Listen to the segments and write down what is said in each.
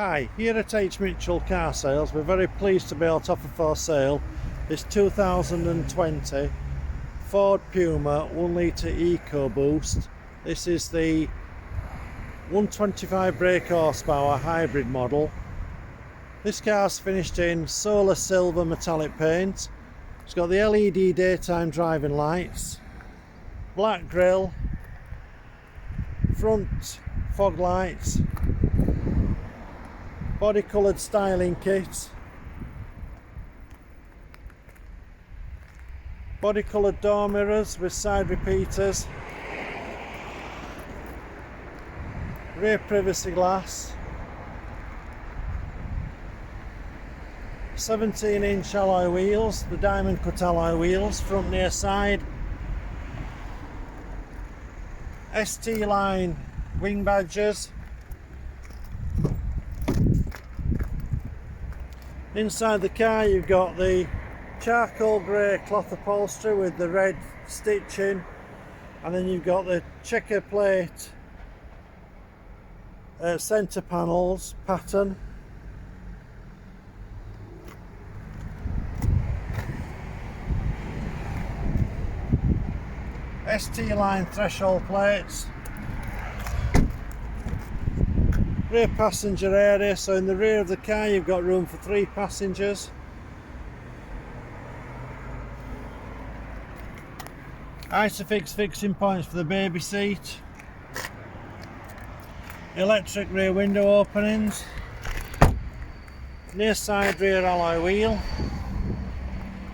Hi, here at H. Mitchell Car Sales, we're very pleased to be able to offer for sale this 2020 Ford Puma 1 litre EcoBoost. This is the 125 brake horsepower hybrid model. This car's finished in solar silver metallic paint. It's got the LED daytime driving lights, black grille, front fog lights, body coloured styling kit, body coloured door mirrors with side repeaters, rear privacy glass, 17-inch alloy wheels, the diamond cut alloy wheels, front near side, ST line wing badges. Inside the car you've got the charcoal grey cloth upholstery with the red stitching, and then you've got the checker plate centre panels pattern. ST line threshold plates. Rear passenger area, so in the rear of the car you've got room for 3 passengers. Isofix fixing points for the baby seat. Electric rear window openings. Near side rear alloy wheel.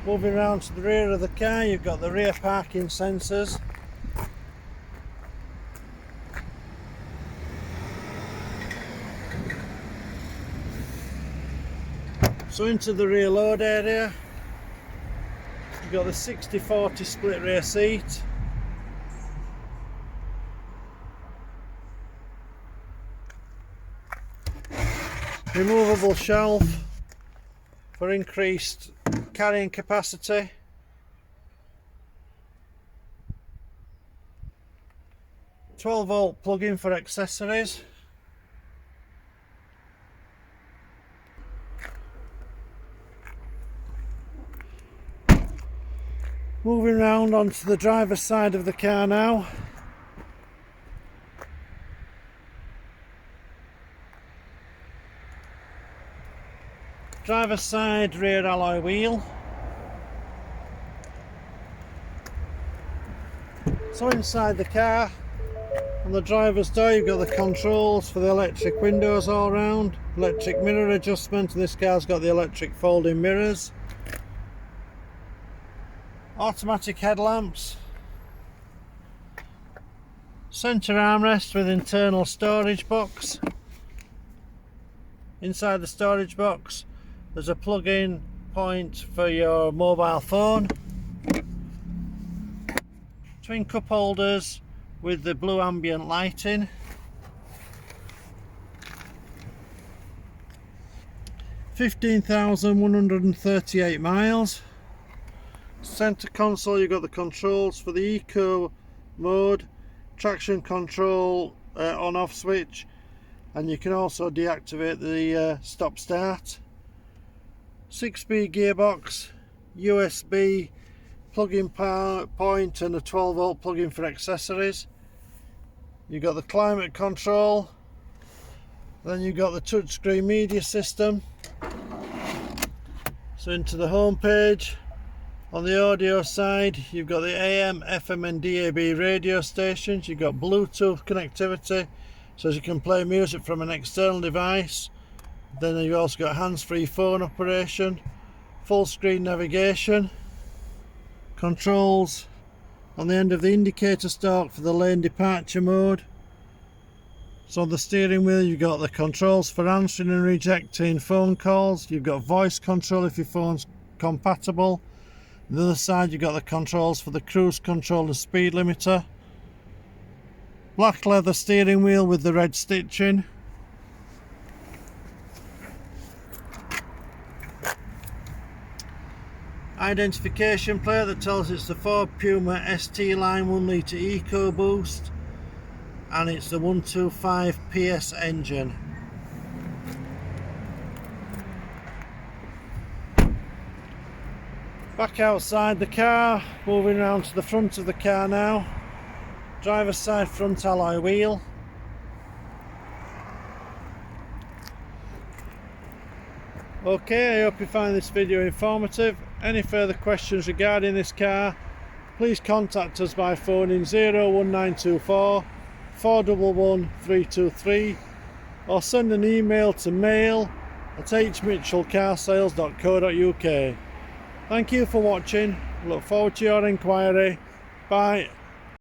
Moving around to the rear of the car you've got the rear parking sensors. So into the rear load area, you've got the 60-40 split rear seat, removable shelf for increased carrying capacity, "12-volt plug-in for accessories, moving round onto the driver's side of the car now. Driver's side rear alloy wheel. So inside the car, on the driver's door you've got the controls for the electric windows all round, electric mirror adjustment, and this car's got the electric folding mirrors. Automatic headlamps, centre armrest with internal storage box. Inside the storage box there's a plug-in point for your mobile phone, twin cup holders with the blue ambient lighting, (15,138 miles). Centre console, you've got the controls for the eco mode, traction control on off switch, and you can also deactivate the stop start. 6-speed gearbox, USB plug-in power point, and a 12-volt plug-in for accessories. You've got the climate control, then you've got the touchscreen media system. So into the home page. On the audio side you've got the AM, FM and DAB radio stations. You've got Bluetooth connectivity so you can play music from an external device. Then you've also got hands-free phone operation, full screen navigation, controls on the end of the indicator stalk for the lane departure mode. So on the steering wheel you've got the controls for answering and rejecting phone calls. You've got voice control if your phone's compatible. On the other side you've got the controls for the cruise control and speed limiter. Black leather steering wheel with the red stitching. Identification plate that tells it's the Ford Puma ST line 1 litre EcoBoost, and it's the 125 PS engine. Back outside the car, moving around to the front of the car now. Driver's side front alloy wheel. Okay, I hope you find this video informative. Any further questions regarding this car, please contact us by phoning 01924 411 323 or send an email to mail@hmitchellcarsales.co.uk. Thank you for watching. Look forward to your inquiry. Bye.